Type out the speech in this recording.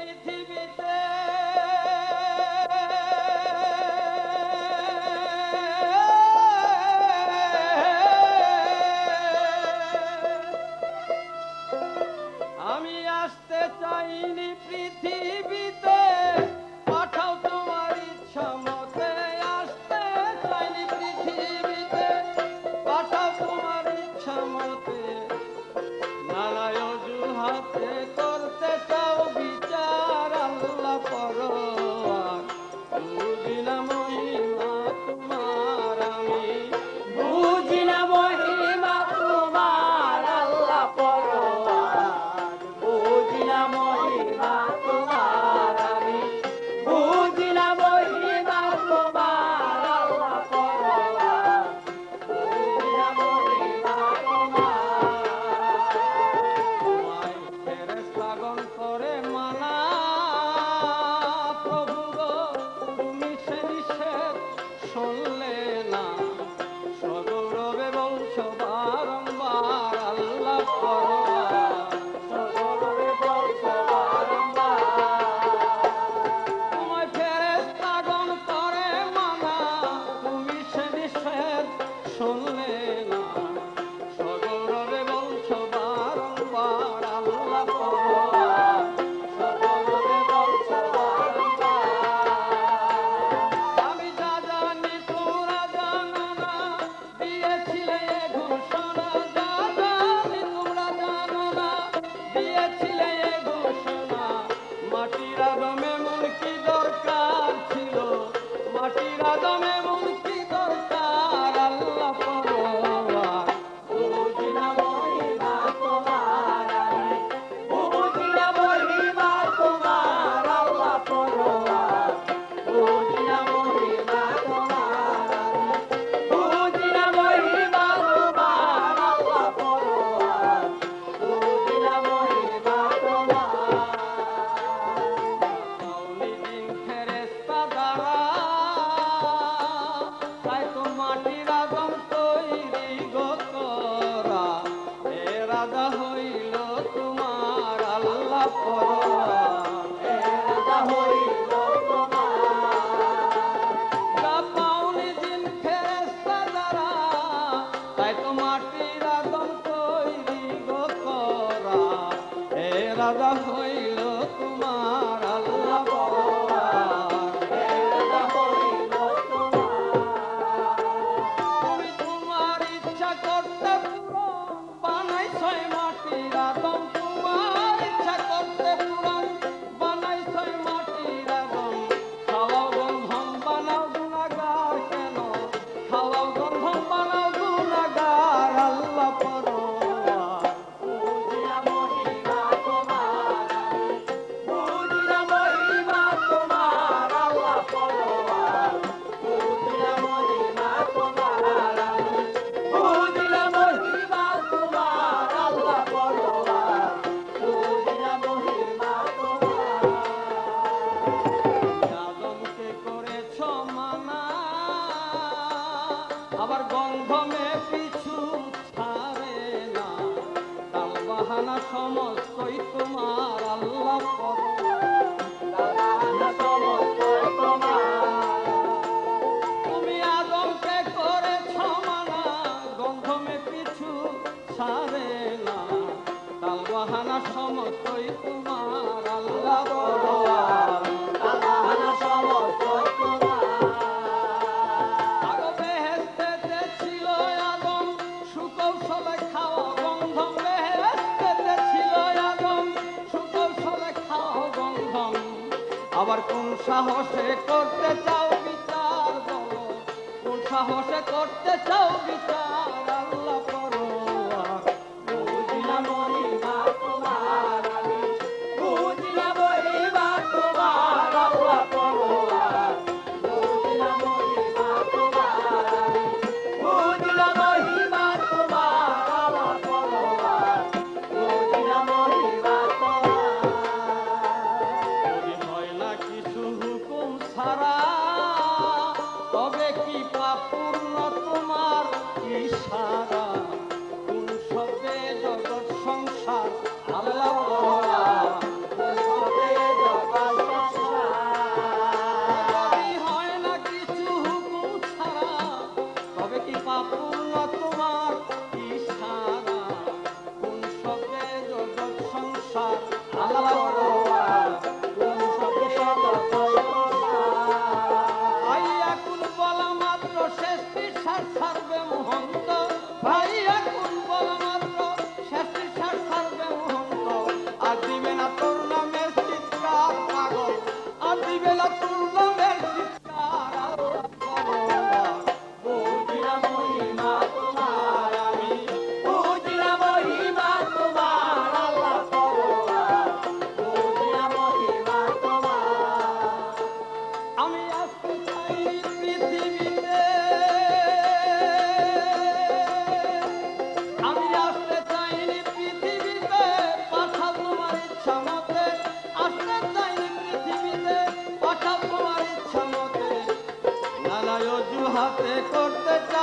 পৃথিবীতে আমি আসতে চাইনি পৃথিবীতে, পাঠাও তোমার ইচ্ছা মতে। আসতে চাইনি পৃথিবীতে, পাঠাও তোমার ইচ্ছা মতে। নানা অজুহাতে করতে চাও বিচার, আল্লাহ পরোয়ার। বুঝি না মহিমা তোমার আমি, বুঝি না মহিমা তোমার, আল্লাহ পরোয়ার। বুঝি না মহিমা তোমার আমি, বুঝি না মহিমা তোমার, আল্লাহ পরোয়ার। বুঝি না মহিমা তোমায় ফেরেশতাগণ করে মানা। প্রভু গো তুমি সে নিষেধ শুনলে না। সগৌরবে বলছো বারংবার, আল্লাহ পরোয়ার। সগৌরবে বলছো বারংবার। তোমায় ফেরেশতাগণ করে মানা, তুমি সে নিষেধ শুনলে না। সগৌরবে বলছো বারংবার, আল্লাহ পরোয়ার। সগৌরবে বলছো বারংবার। আমি যা জানি তোমরা জানো না, দিয়েছিলে এ ঘোষণা। যা জানি তোমরা জানো না, দিয়েছিলে এ ঘোষণা। মাটির আদমে মন কি দরকার ছিল, মাটির আদমে মন কি দরকার, আল্লাহ পরোয়ার। বুঝি না মহিমা তোমার আমি, বুঝি না মহিমা তোমার, আল্লাহ পরোয়ার। বুঝি না মহিমা তোমার আমি, বুঝি না মহিমা তোমার, আল্লাহ পরোয়ার। বুঝি না মহিমা তোমার। কওনিদিন ফেরেশতা দ্বারা, তাই তো মাটির আদম তৈরি গো করা। এ রাজা হইল তোমার, আল্লাহ পরোয়ার। এ রাজা হইল তোমার। যা পাওনি দিন ফেরেশতা দ্বারা, তাই তো মাটির আদম তৈরি গো করা। এ রাজা হইল তোমার, আল্লাহ পরোয়ার। এ রাজা হইল তোমার। তুমি তোমার ইচ্ছা করতে পূরণ বানাইছই মাটির আদম। তোমার ইচ্ছা করতে পূরণ বানাইছই মাটির আদম। খাওয়াও গন্ধম বানাও গুনাহগার কেন, খাওয়াও গন্ধম বানাও গুনাহগার, আল্লাহ পরোয়ার। বুঝি না মহিমা তোমার আমি, বুঝি না মহিমা তোমার, আল্লাহ পরোয়ার। বুঝি না মহিমা তোমার আমি, বুঝি না মহিমা তোমার, আল্লাহ পরোয়ার। বুঝি না মহিমা তোমার। আদমকে করেছ মানা, আবার গন্ধমে পিছু ছাড়ে না। তাল বাহানা সমস্তই তোমার, আল্লাহ পরোয়ার। তাল বাহানা সমস্তই তোমার। তুমি আদমকে করেছ মানা, গন্ধমে পিছু ছাড়ে না। তাল বাহানা সমস্তই তোমার, আল্লাহ পরোয়ার। তাল বাহানা সমস্তই তোমার। আগো বেহেশতেতে ছিল আদম, সুকৌশলে খাওয়া গন্ধম। বেহেশতেতে ছিল আদম, সুকৌশলে খাওয়া গন্ধম। আবার কোন সাহসে করতে চাও বিচার বলো, কোন সাহসে করতে চাও বিচার, আল্লাহ পরোয়ার। বুঝি না মহিমা তোমার আমি, বুঝি না মহিমা তোমার, আল্লাহ পরোয়ার। বুঝি না মহিমা তোমার আমি, বুঝি না মহিমা তোমার, আল্লাহ পরোয়ার। বুঝি না মহিমা তোমার। যদি হয় না কিছু হুকুম ছাড়া, তবে কি পাপ পূর্ণ তোমার ইশারা। হাতে করতে চাই